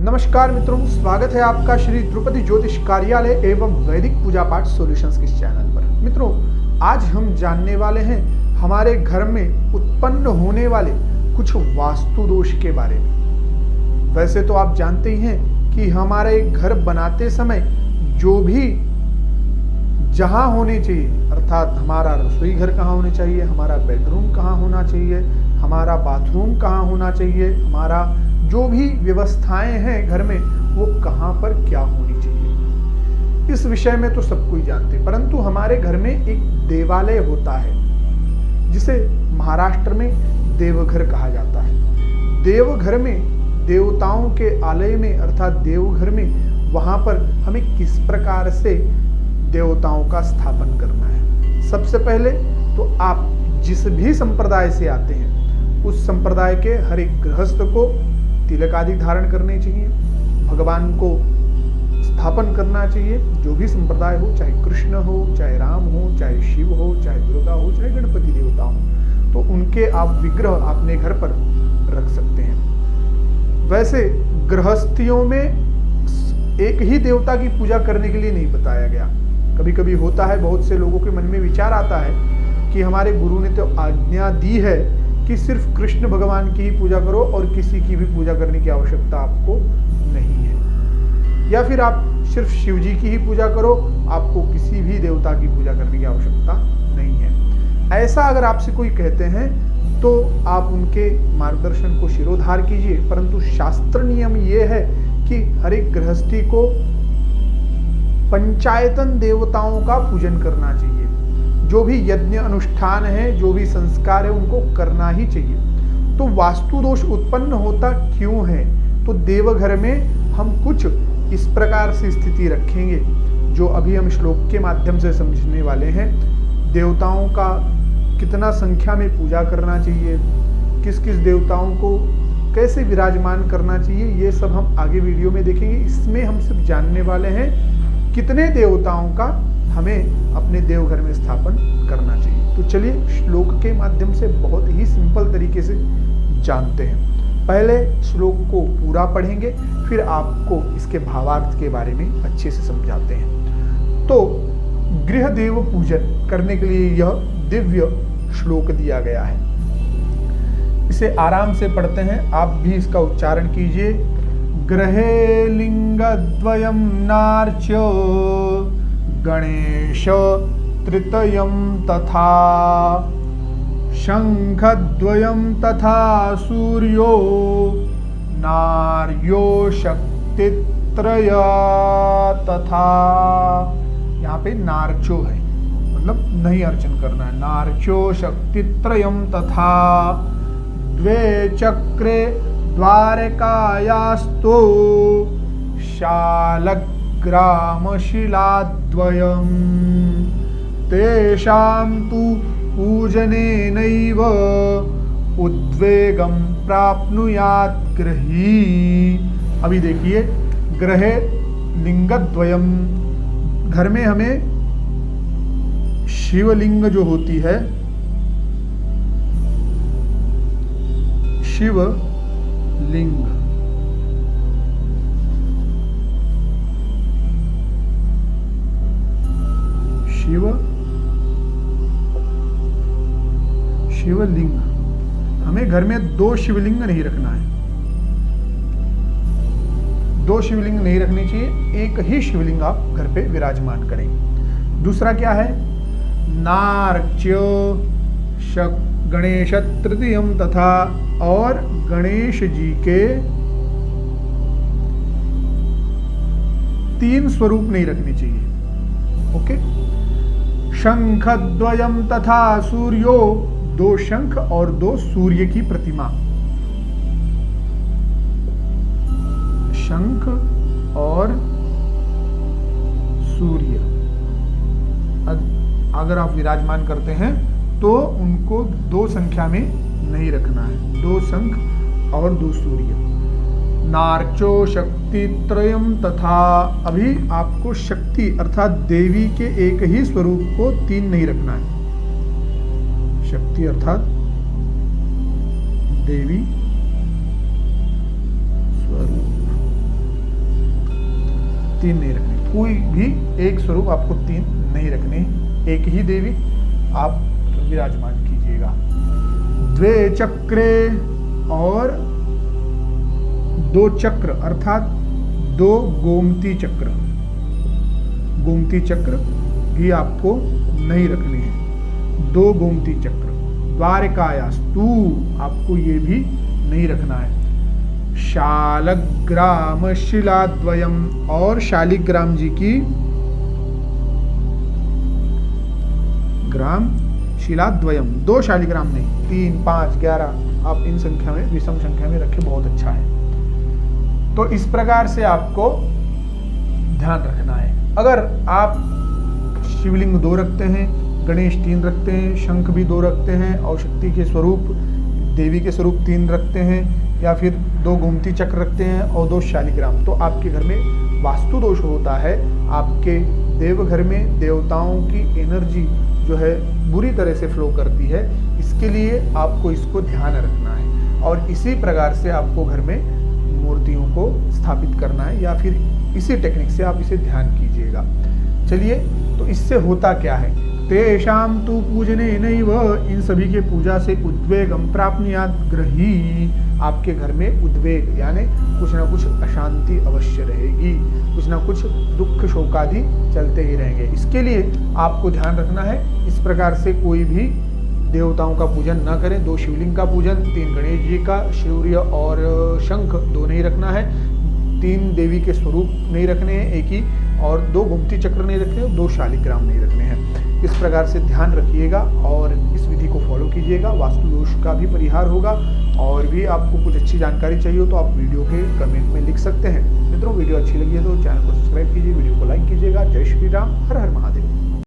नमस्कार मित्रों, स्वागत है आपका श्री द्रुपदी ज्योतिष कार्यालय एवं वैदिक पूजा पाठ सॉल्यूशंस के चैनल पर। मित्रों, आज हम जानने वाले हैं हमारे घर में उत्पन्न होने वाले कुछ वास्तु दोष के बारे में। वैसे तो आप जानते ही हैं कि हमारे घर बनाते समय जो भी जहाँ होने चाहिए, अर्थात हमारा रसोई घर कहाँ होने चाहिए, हमारा बेडरूम कहाँ होना चाहिए, हमारा बाथरूम कहाँ होना चाहिए, हमारा जो भी व्यवस्थाएं हैं घर में वो कहाँ पर क्या होनी चाहिए, इस विषय में तो सब कोई जानते हैं। परंतु हमारे घर में एक देवालय होता है जिसे महाराष्ट्र में देवघर कहा जाता है। देवघर में देवताओं के आलय में अर्थात देवघर में वहाँ पर हमें किस प्रकार से देवताओं का स्थापन करना है। सबसे पहले तो आप जिस भी संप्रदाय से आते हैं उस संप्रदाय के हर एक गृहस्थ को तिलक आदि धारण करने चाहिए, भगवान को स्थापन करना चाहिए। जो भी संप्रदाय हो, चाहे कृष्ण हो, चाहे राम हो, चाहे शिव हो, चाहे दुर्गा हो, चाहे गणपति देवता हो, तो उनके आप विग्रह अपने घर पर रख सकते हैं। वैसे गृहस्थियों में एक ही देवता की पूजा करने के लिए नहीं बताया गया। कभी कभी होता है, बहुत से लोगों के मन में विचार आता है कि हमारे गुरु ने तो आज्ञा दी है कि सिर्फ कृष्ण भगवान की ही पूजा करो और किसी की भी पूजा करने की आवश्यकता आपको नहीं है, या फिर आप सिर्फ शिव जी की ही पूजा करो, आपको किसी भी देवता की पूजा करने की आवश्यकता नहीं है। ऐसा अगर आपसे कोई कहते हैं तो आप उनके मार्गदर्शन को शिरोधार कीजिए। परंतु शास्त्र नियम ये है कि हर एक गृहस्थी को पंचायतन देवताओं का पूजन करना चाहिए। जो भी यज्ञ अनुष्ठान है, जो भी संस्कार है, उनको करना ही चाहिए। तो वास्तु दोष उत्पन्न होता क्यों है? तो देवघर में हम कुछ इस प्रकार से स्थिति रखेंगे जो अभी हम श्लोक के माध्यम से समझने वाले हैं। देवताओं का कितना संख्या में पूजा करना चाहिए, किस किस देवताओं को कैसे विराजमान करना चाहिए, ये सब हम आगे वीडियो में देखेंगे। इसमें हम सिर्फ जानने वाले हैं कितने देवताओं का हमें अपने देवघर में स्थापन करना चाहिए। तो चलिए श्लोक के माध्यम से बहुत ही सिंपल तरीके से जानते हैं। पहले श्लोक को पूरा पढ़ेंगे, फिर आपको इसके भावार्थ के बारे में अच्छे से समझाते हैं। तो गृह देव पूजन करने के लिए यह दिव्य श्लोक दिया गया है। इसे आराम से पढ़ते हैं, आप भी इसका उच्चारण कीजिए। गृहे लिंगद्वयं नार्च्य गणेश तृतीयं तथा शंखद्वयं तथा सूर्यो नार्यो शक्तित्रय तथा। यहाँ पे नार्चो है, मतलब नहीं अर्चन करना है। नार्चो शक्तित्रयं तथा द्वे चक्रे द्वारकायास्तु शालग्राम शिलाद्वयं तेषां तु पूजनेनैव उद्वेगं प्राप्नुयात् गृही। अभी देखिए, गृहे लिंगद्वयं, घर में हमें शिवलिंग जो होती है, शिवलिंग, शिवलिंग, हमें घर में दो शिवलिंग नहीं रखना है। दो शिवलिंग नहीं रखनी चाहिए, एक ही शिवलिंग आप घर पे विराजमान करें। दूसरा क्या है? नार्च्य गणेश तृतीयम तथा, और गणेश जी के 3 स्वरूप नहीं रखने चाहिए। ओके। शंखद्वयम तथा सूर्यो, 2 शंख और 2 सूर्य की प्रतिमा। शंख और सूर्य अगर आप विराजमान करते हैं तो उनको 2 संख्या में नहीं रखना है। 2 शंख और 2 सूर्य। नार्चो शक्ति त्रयम तथा, अभी आपको शक्ति अर्थात देवी के एक ही स्वरूप को 3 नहीं रखना है। शक्ति अर्थात देवी स्वरूप। 3 नहीं रखने, कोई भी एक स्वरूप आपको 3 नहीं रखने, एक ही देवी आप विराजमान कीजिएगा। द्वे चक्रे, और 2 चक्र अर्थात 2 गोमती चक्र, गोमती चक्र भी आपको नहीं रखने हैं, 2 गोमती चक्र। द्वारकायास्तु, आपको ये भी नहीं रखना है। शालग्राम शिलाद्वयम, और शालिग्राम जी की ग्राम शिलाद्वयम, 2 शालिग्राम नहीं, 3, 5, 11 आप इन संख्या में, विषम संख्या में रखें, बहुत अच्छा है। तो इस प्रकार से आपको ध्यान रखना है। अगर आप शिवलिंग 2 रखते हैं, गणेश 3 रखते हैं, शंख भी 2 रखते हैं, और शक्ति के स्वरूप देवी के स्वरूप 3 रखते हैं, या फिर 2 गोमती चक्र रखते हैं और 2 शालिग्राम, तो आपके घर में वास्तु दोष होता है। आपके देवघर में देवताओं की एनर्जी जो है बुरी तरह से फ्लो करती है। इसके लिए आपको इसको ध्यान रखना है, और इसी प्रकार से आपको घर में मूर्तियों को स्थापित करना है, या फिर इसी टेक्निक से आप इसे ध्यान कीजिएगा। चलिए, तो इससे होता क्या है, तेषां तु पूजने नैव, इन सभी के पूजा से उद्वेगम प्राप्नुयात् ग्रही, आपके घर में उद्वेग यानी कुछ ना कुछ अशांति अवश्य रहेगी, कुछ ना कुछ दुख शोकादि चलते ही रहेंगे। इसके लिए आपको ध्यान रखना है, इस प्रकार से कोई भी देवताओं का पूजन न करें। 2 शिवलिंग का पूजन, 3 गणेश जी का, सूर्य और शंख 2 नहीं रखना है, 3 देवी के स्वरूप नहीं रखने हैं एक ही, और 2 गोमती चक्र नहीं रखने हैं, 2 शालिग्राम नहीं रखने हैं। इस प्रकार से ध्यान रखिएगा और इस विधि को फॉलो कीजिएगा, वास्तु दोष का भी परिहार होगा। और भी आपको कुछ अच्छी जानकारी चाहिए हो तो आप वीडियो के कमेंट में लिख सकते हैं। मित्रों, वीडियो अच्छी लगी है तो चैनल को सब्सक्राइब कीजिए, वीडियो को लाइक कीजिएगा। जय श्री राम, हर हर महादेव।